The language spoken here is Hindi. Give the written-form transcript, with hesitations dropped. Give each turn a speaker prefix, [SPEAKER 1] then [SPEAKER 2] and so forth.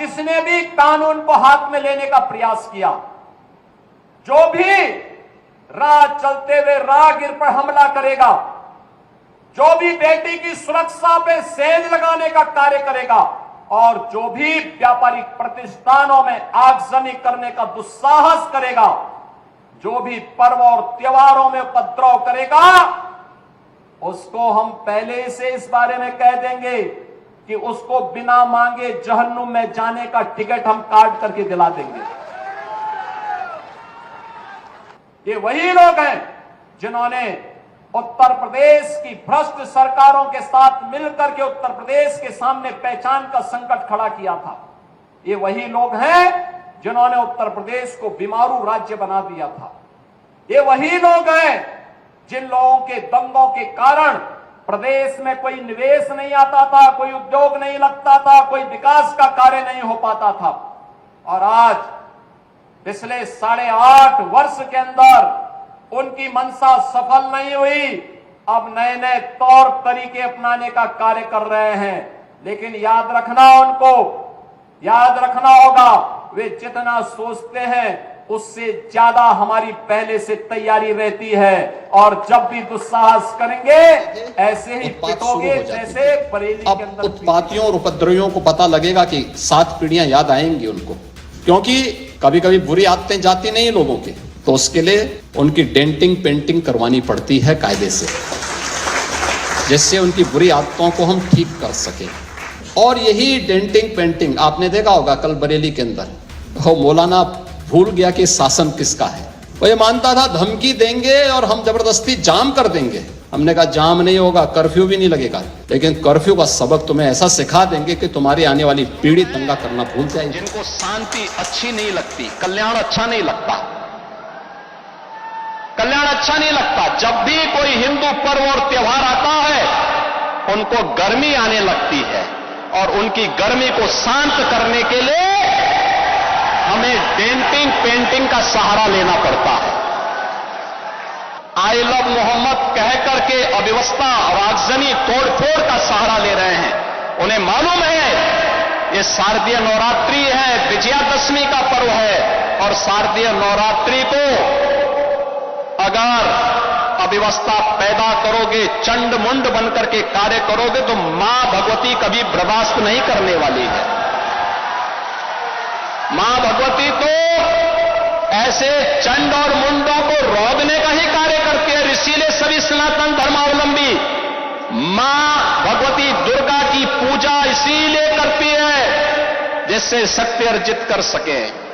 [SPEAKER 1] जिसने भी कानून को हाथ में लेने का प्रयास किया, जो भी राह चलते हुए राहगीर पर हमला करेगा, जो भी बेटी की सुरक्षा पे सेंध लगाने का कार्य करेगा और जो भी व्यापारिक प्रतिष्ठानों में आगजनी करने का दुस्साहस करेगा, जो भी पर्व और त्योहारों में उपद्रव करेगा, उसको हम पहले से इस बारे में कह देंगे कि उसको बिना मांगे जहन्नुम में जाने का टिकट हम काट करके दिला देंगे। ये वही लोग हैं जिन्होंने उत्तर प्रदेश की भ्रष्ट सरकारों के साथ मिलकर के उत्तर प्रदेश के सामने पहचान का संकट खड़ा किया था। ये वही लोग हैं जिन्होंने उत्तर प्रदेश को बीमारू राज्य बना दिया था। ये वही लोग हैं जिन लोगों के दंगों के कारण प्रदेश में कोई निवेश नहीं आता था, कोई उद्योग नहीं लगता था, कोई विकास का कार्य नहीं हो पाता था। और आज पिछले 8.5 वर्ष के अंदर उनकी मंशा सफल नहीं हुई। अब नए नए तौर तरीके अपनाने का कार्य कर रहे हैं, लेकिन याद रखना होगा, वे जितना सोचते हैं उससे ज्यादा हमारी पहले से तैयारी रहती है। और जब भी दुस्साहस करेंगे ऐसे ही पिटोगे जैसे बरेली के अंदर।
[SPEAKER 2] उत्पातियों और उपद्रवियों को पता लगेगा कि 7 पीढ़ियां याद आएंगी उनको, क्योंकि कभी कभी बुरी आदतें जाती नहीं लोगों के, तो उसके लिए उनकी डेंटिंग पेंटिंग करवानी पड़ती है कायदे से, जिससे उनकी बुरी आदतों को हम ठीक कर सके। और यही डेंटिंग पेंटिंग आपने देखा होगा कल बरेली के अंदर, वो मौलाना भूल गया कि शासन किसका है। वो ये मानता था धमकी देंगे और हम जबरदस्ती जाम कर देंगे। हमने कहा जाम नहीं होगा, कर्फ्यू भी नहीं लगेगा, लेकिन कर्फ्यू का सबक तुम्हें ऐसा सिखा देंगे कि तुम्हारी आने वाली पीढ़ी दंगा करना भूल जाएगी।
[SPEAKER 3] जिनको शांति अच्छी नहीं लगती, कल्याण अच्छा नहीं लगता, कल्याण अच्छा नहीं लगता, जब भी कोई हिंदू पर्व और त्योहार आता है उनको गर्मी आने लगती है, और उनकी गर्मी को शांत करने के लिए हमें डेंटिंग पेंटिंग का सहारा लेना पड़ता है। आई लव मोहम्मद कह करके अव्यवस्था और आगजनी तोड़फोड़ का सहारा ले रहे हैं। उन्हें मालूम है ये शारदीय नवरात्रि है, विजयादशमी का पर्व है, और शारदीय नवरात्रि को अगर अव्यवस्था पैदा करोगे, चंड मुंड बनकर के कार्य करोगे, तो मां भगवती कभी बर्दाश्त नहीं करने वाली है। मां भगवती तो ऐसे चंड और मुंडों को रोकने का ही कार्य करती है। इसीलिए सभी सनातन धर्मावलंबी मां भगवती दुर्गा की पूजा इसीलिए करती है जिससे शक्ति अर्जित कर सके।